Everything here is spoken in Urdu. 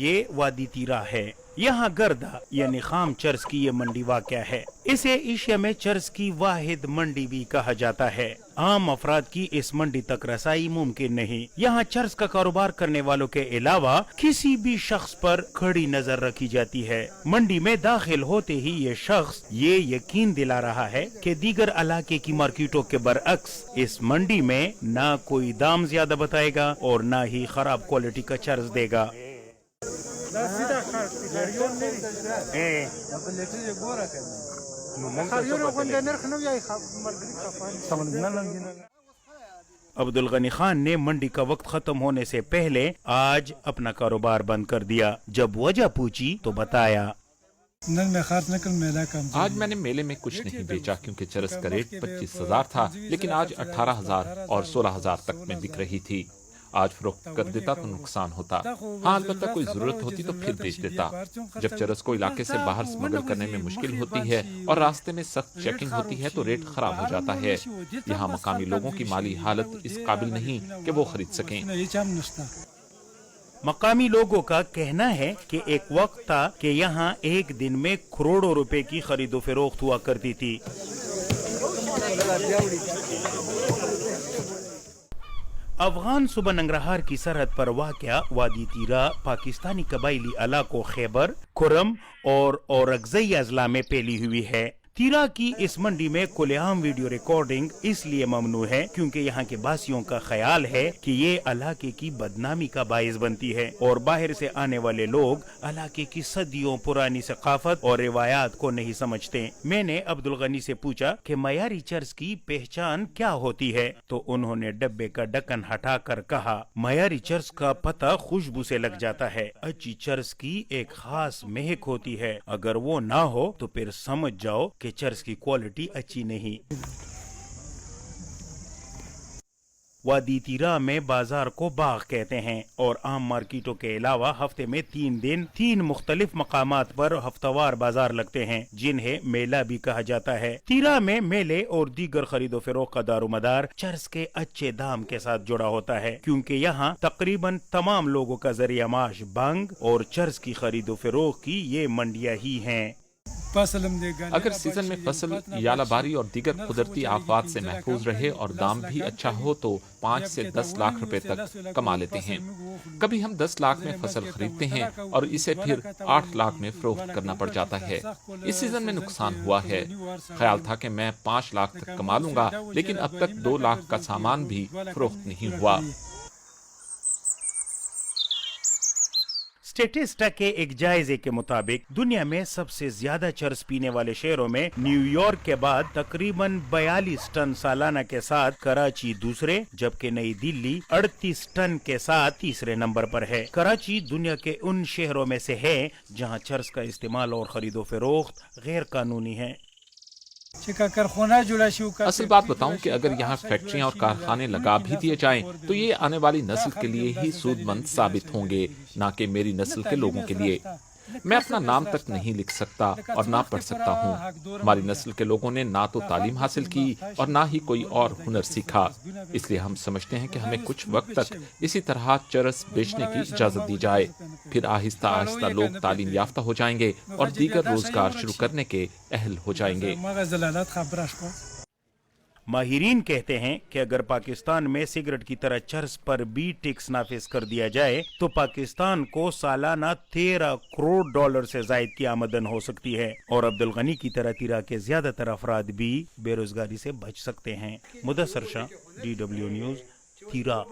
یہ وادی تیرا ہے. یہاں گردا یعنی خام چرس کی یہ منڈی واقع ہے. اسے ایشیا میں چرس کی واحد منڈی بھی کہا جاتا ہے. عام افراد کی اس منڈی تک رسائی ممکن نہیں. یہاں چرس کا کاروبار کرنے والوں کے علاوہ کسی بھی شخص پر کھڑی نظر رکھی جاتی ہے. منڈی میں داخل ہوتے ہی یہ شخص یہ یقین دلا رہا ہے کہ دیگر علاقے کی مارکیٹوں کے برعکس اس منڈی میں نہ کوئی دام زیادہ بتائے گا اور نہ ہی خراب کوالٹی کا چرس دے گا. عبدالغنی خان نے منڈی کا وقت ختم ہونے سے پہلے آج اپنا کاروبار بند کر دیا. جب وجہ پوچھی تو بتایا آج میں نے میلے میں کچھ نہیں بیچا کیونکہ چرس کا ریٹ 25,000 تھا، لیکن آج 18,000 اور 16,000 تک میں بک رہی تھی. آج فروخت کر دیتا تو نقصان ہوتا. ہاں البتہ کوئی ضرورت ہوتی تو پھر بیچ دیتا. جب چرس کو علاقے سے باہر سمگل کرنے میں مشکل ہوتی ہے اور راستے میں سخت چیکنگ ہوتی ہے تو ریٹ خراب ہو جاتا ہے. یہاں مقامی لوگوں کی مالی حالت اس قابل نہیں کہ وہ خرید سکیں. مقامی لوگوں کا کہنا ہے کہ ایک وقت تھا کہ یہاں ایک دن میں کروڑوں روپے کی خرید و فروخت ہوا کرتی تھی. افغان صوبہ ننگرہار کی سرحد پر واقع وادی تیرا پاکستانی قبائلی علاقوں خیبر، کھرم اور اورکزئی اضلاع میں پھیلی ہوئی ہے. تیرا کی اس منڈی میں کھلے عام ویڈیو ریکارڈنگ اس لیے ممنوع ہے کیونکہ یہاں کے باسیوں کا خیال ہے کہ یہ علاقے کی بدنامی کا باعث بنتی ہے اور باہر سے آنے والے لوگ علاقے کی صدیوں پرانی ثقافت اور روایات کو نہیں سمجھتے. میں نے عبدالغنی سے پوچھا کہ معیاری چرس کی پہچان کیا ہوتی ہے تو انہوں نے ڈبے کا ڈھکن ہٹا کر کہا معیاری چرس کا پتہ خوشبو سے لگ جاتا ہے. اچھی چرس کی ایک خاص مہک ہوتی ہے، اگر وہ نہ ہو تو پھر سمجھ جاؤ کہ چرس کی کوالٹی اچھی نہیں. وادی تیرا میں بازار کو باغ کہتے ہیں اور عام مارکیٹوں کے علاوہ ہفتے میں 3 دن 3 مختلف مقامات پر ہفتہ وار بازار لگتے ہیں جنہیں میلہ بھی کہا جاتا ہے. تیرا میں میلے اور دیگر خرید و فروخت کا دار و مدار چرس کے اچھے دام کے ساتھ جڑا ہوتا ہے کیونکہ یہاں تقریباً تمام لوگوں کا ذریعہ معاش بنگ اور چرس کی خرید و فروخت کی یہ منڈیاں ہی ہیں. اگر سیزن میں فصل یالہ باری اور دیگر قدرتی آفات سے محفوظ رہے اور دام بھی اچھا ہو تو 5 سے 10 لاکھ روپے تک کما لیتے ہیں. کبھی ہم 10 لاکھ میں فصل خریدتے ہیں اور اسے پھر 8 لاکھ میں فروخت کرنا پڑ جاتا ہے. اس سیزن میں نقصان ہوا ہے. خیال تھا کہ میں 5 لاکھ تک کما لوں گا لیکن اب تک 2 لاکھ کا سامان بھی فروخت نہیں ہوا. اسٹیٹسٹا کے ایک جائزے کے مطابق دنیا میں سب سے زیادہ چرس پینے والے شہروں میں نیو یارک کے بعد تقریباً 42 ٹن سالانہ کے ساتھ کراچی دوسرے جبکہ نئی دلی 38 ٹن کے ساتھ تیسرے نمبر پر ہے. کراچی دنیا کے ان شہروں میں سے ہے جہاں چرس کا استعمال اور خرید و فروخت غیر قانونی ہے. اصل بات بتاؤں کہ اگر یہاں فیکٹریاں اور کارخانے لگا بھی دیے جائیں تو یہ آنے والی نسل کے لیے ہی سود مند ثابت ہوں گے، نہ کہ میری نسل کے لوگوں کے لیے. میں اپنا نام تک نہیں لکھ سکتا اور نہ پڑھ سکتا ہوں. ہماری نسل کے لوگوں نے نہ تو تعلیم حاصل کی اور نہ ہی کوئی اور ہنر سیکھا. اس لیے ہم سمجھتے ہیں کہ ہمیں کچھ وقت تک اسی طرح چرس بیچنے کی اجازت دی جائے. پھر آہستہ آہستہ لوگ تعلیم یافتہ ہو جائیں گے اور دیگر روزگار شروع کرنے کے اہل ہو جائیں گے. ماہرین کہتے ہیں کہ اگر پاکستان میں سگریٹ کی طرح چرس پر بھی ٹیکس نافذ کر دیا جائے تو پاکستان کو سالانہ 13 کروڑ ڈالر سے زائد کی آمدن ہو سکتی ہے اور عبدالغنی کی طرح تیرا کے زیادہ تر افراد بھی بے روزگاری سے بچ سکتے ہیں. مدثر شاہ، DW نیوز، تیرا.